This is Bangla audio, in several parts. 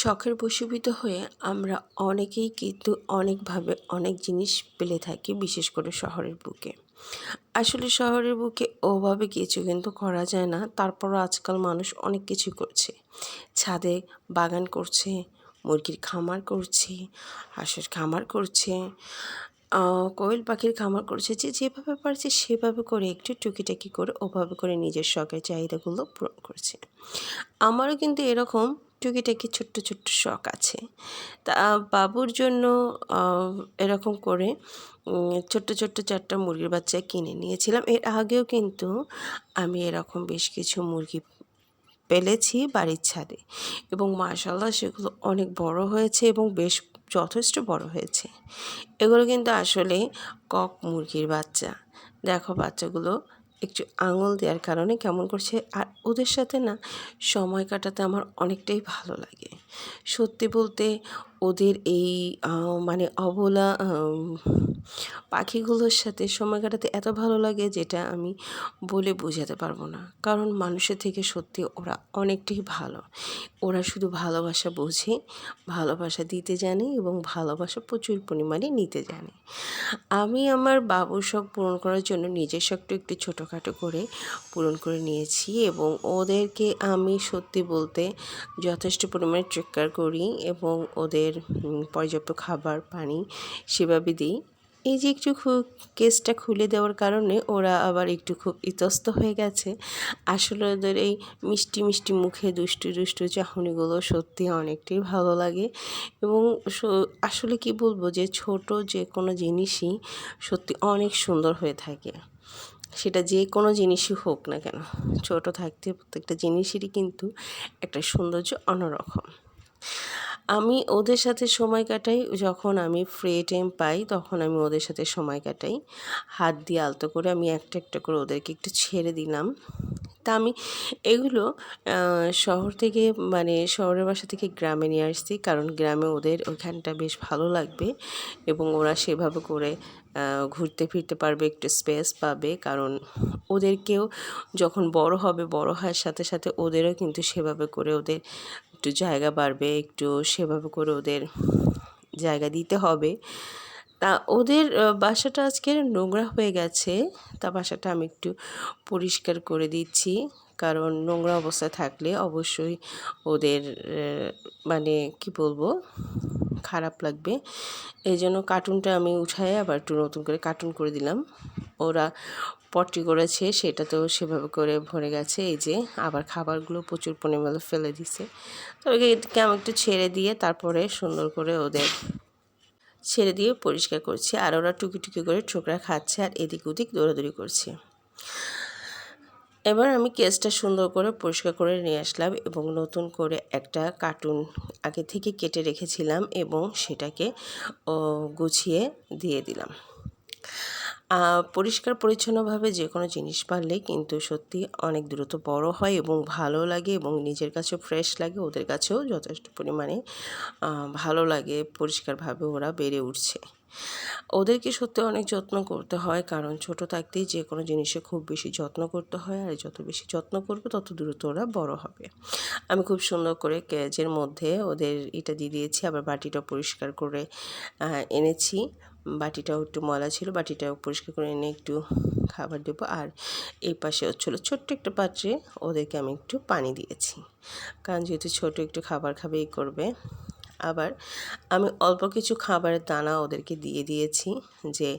শখের বশীভূত হয়ে আমরা অনেকেই কিন্তু অনেকভাবে অনেক জিনিস পেলে থাকি, বিশেষ করে শহরের বুকে। আসলে শহরের বুকে ওভাবে কিছু কিন্তু করা যায় না। তারপরও আজকাল মানুষ অনেক কিছু করছে। ছাদে বাগান করছে, মুরগির খামার করছে, হাঁসের খামার করছে, কোয়েল পাখির খামার করছে। যে যেভাবে পারছে সেভাবে করে একটু টুকিটাকি করে ওভাবে করে নিজের শখের চাহিদাগুলো পূরণ করছে। আমারও কিন্তু এরকম টুকিটাকি ছোট্ট, ছোট্ট শখ আছে। তা বাবুর জন্য আ এরকম করে ছোট্ট, ছোট্ট ৪ টা মুরগির বাচ্চা কিনে নিয়েছিলাম। এর আগেও কিন্তু আমি এরকম বেশ কিছু মুরগি পেলেছি বাড়ির ছাদে এবং মাশাআল্লাহ সেগুলো অনেক বড় হয়েছে এবং বেশ যথেষ্ট বড় হয়েছে। এগুলো কিন্তু আসলে কক মুরগির বাচ্চা। দেখো বাচ্চাগুলো একটু আঙুল দেওয়ার কারণে কেমন করছে, আর ওদের সাথে না সময় কাটাতে আমার অনেকটাই ভালো লাগে। সত্যি বলতে ওদের এই মানে অবলা পাখিগুলোর সাথে সময় কাটাতে এত ভালো লাগে যেটা আমি বলে বোঝাতে পারবো না। কারণ মানুষের থেকে সত্যি ওরা অনেকটাই ভালো। ওরা শুধু ভালোবাসা বোঝে, ভালোবাসা দিতে জানে এবং ভালোবাসা প্রচুর পরিমাণে নিতে জানে। আমি আমার বাবুর শখ পূরণ করার জন্য নিজের শখটা একটু ছোটোখাটো করে পূরণ করে নিয়েছি এবং ওদেরকে আমি সত্যি বলতে যথেষ্ট পরিমাণে টেক কেয়ার করি এবং ওদের পর্যাপ্ত খাবার, পানি সেভাবে দিই। এই যে একটু কেসটা খুলে দেওয়ার কারণে ওরা আবার একটু খুব ইতস্ত হয়ে গেছে। আসলে ওদের এই মিষ্টি, মিষ্টি মুখে দুষ্টু, দুষ্টু চাহনিগুলো সত্যি অনেকটাই ভালো লাগে এবং আসলে কি বলবো যে ছোট যে কোনো জিনিসই সত্যি অনেক সুন্দর হয়ে থাকে। সেটা যে কোনো জিনিসই হোক না কেন, ছোট থাকতে প্রত্যেকটা জিনিসেরই কিন্তু একটা সৌন্দর্য অন্যরকম। আমি ওদের সাথে সময় কাটাই যখন আমি ফ্রি টাইম পাই, তখন আমি ওদের সাথে সময় কাটাই। হাত দিয়ে আলতো করে আমি একটা, একটা করে ওদেরকে একটু ছেড়ে দিলাম। তা আমি এগুলো শহর থেকে মানে শহরের বাসা থেকে গ্রামে নিয়ে আসছি। কারণ গ্রামে ওদের ওইখানটা বেশ ভালো লাগবে এবং ওরা সেভাবে করে ঘুরতে ফিরতে পারবে, একটু স্পেস পাবে। কারণ ওদেরকেও যখন বড় হবে, বড় হওয়ার সাথে, সাথে ওদেরও কিন্তু সেভাবে করে ওদের একটু জায়গা বাড়বে, একটু সেভাবে করে ওদের জায়গা দিতে হবে। তা ওদের বাসাটা আজকে নোংরা হয়ে গেছে। তা বাসাটা আমি একটু পরিষ্কার করে দিচ্ছি। কারণ নোংরা অবস্থায় থাকলে অবশ্যই ওদের মানে কি বলবো, খারাপ লাগবে। এইজন্য কার্টুনটা আমি উঠায়ে আবার একটু নতুন করে কার্টুন করে দিলাম। ওরা পটি করেছে সেটাতেও সেভাবে করে ভরে গেছে। এই যে আবার খাবারগুলো প্রচুর পরিমাণে ফেলে দিছে। তো এটাকে আমি একটু ছেড়ে দিয়ে তারপরে সুন্দর করে ওদের ছেড়ে দিয়ে পরিষ্কার করছি। আর ওরা টুকি, টুকি করে ঠোকরা খাচ্ছে আর এদিক ওদিক দৌড়াদৌড়ি করছে। এবার আমি কেসটা সুন্দর করে পরিষ্কার করে নিয়ে আসলাম এবং নতুন করে একটা কার্টুন আগে থেকে কেটে রেখেছিলাম এবং সেটাকে গুছিয়ে দিয়ে দিলাম। পরিষ্কার পরিচ্ছন্নভাবে যে কোনো জিনিস পারলে কিন্তু সত্যি অনেক দ্রুত বড় হয় এবং ভালো লাগে এবং নিজের কাছেও ফ্রেশ লাগে, ওদের কাছেও যথেষ্ট পরিমাণে ভালো লাগে পরিষ্কারভাবে ওরা বেড়ে উঠছে। ওদেরকে সত্যি অনেক যত্ন করতে হয়, কারণ ছোট থাকতেই যে কোনো জিনিসের খুব বেশি যত্ন করতে হয়, আর যত বেশি যত্ন করবে তত দ্রুত ওরা বড় হবে। আমি খুব সুন্দর করে কেজের মধ্যে ওদের এটা দিয়ে দিয়েছি, আবার বাটিটা পরিষ্কার করে এনেছি। বাটিটাও একটু ময়লা ছিল, বাটিটাও পরিষ্কার করে এনে একটু খাবার দেবো। আর এই পাশে হচ্ছিলো ছোট্ট একটা পাত্রে ওদেরকে আমি একটু পানি দিয়েছি, কারণ যেহেতু ছোট একটু খাবার খাবে এই করবে। আবার আমি অল্প কিছু খাবারের দানা ওদেরকে দিয়ে দিয়েছি, যে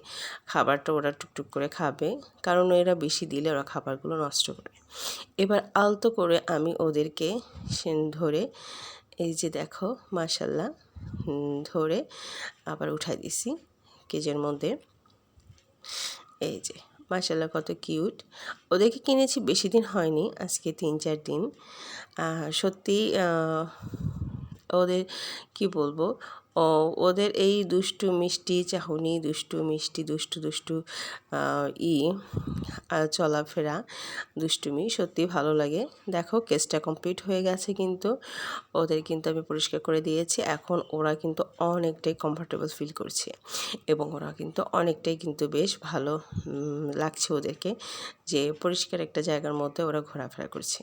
খাবারটা ওরা টুকটুক করে খাবে, কারণ এরা বেশি দিলে ওরা খাবারগুলো নষ্ট করে। এবার আলতো করে আমি ওদেরকে ধরে, এই যে দেখো মাশাআল্লাহ, ধরে আবার উঠাই দিছি কেজের মধ্যে। এই যে মাশাআল্লাহ কত কিউট। ওদেরকে কিনেছি বেশি দিন হয়নি, আজকে ৩-৪ দিন। সত্যি ওদের কি বলবো, ওদের এই দুষ্টু মিষ্টি চাহনি, দুষ্টু মিষ্টি দুষ্টু দুষ্টু ই চলাফেরা, দুষ্টুমি সত্যিই ভালো লাগে। দেখো কেসটা কমপ্লিট হয়ে গেছে, কিন্তু ওদের কিন্তু আমি পরিষ্কার করে দিয়েছি। এখন ওরা কিন্তু অনেকটাই কমফোর্টেবল ফিল করছে এবং ওরা কিন্তু অনেকটাই কিন্তু বেশ ভালো লাগছে ওদেরকে, যে পরিষ্কার একটা জায়গার মধ্যে ওরা ঘোরাফেরা করছে।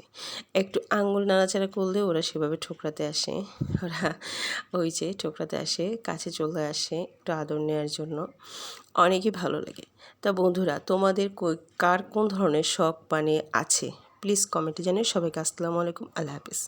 একটু আঙ্গুল নাড়াচাড়া করলে ওরা সেভাবে ঠোকরাতে আসে, ওরা ওই যে ঠোকরাতে আসে, কাছে চলে আসে একটু আদর নেওয়ার জন্য, অনেকই ভালো লাগে। তা বন্ধুরা, তোমাদের কার কোন ধরনের শখ আছে প্লিজ কমেন্টে জানিও। সবাইকে আসসালামু আলাইকুম, আল্লাহ হাফিজ।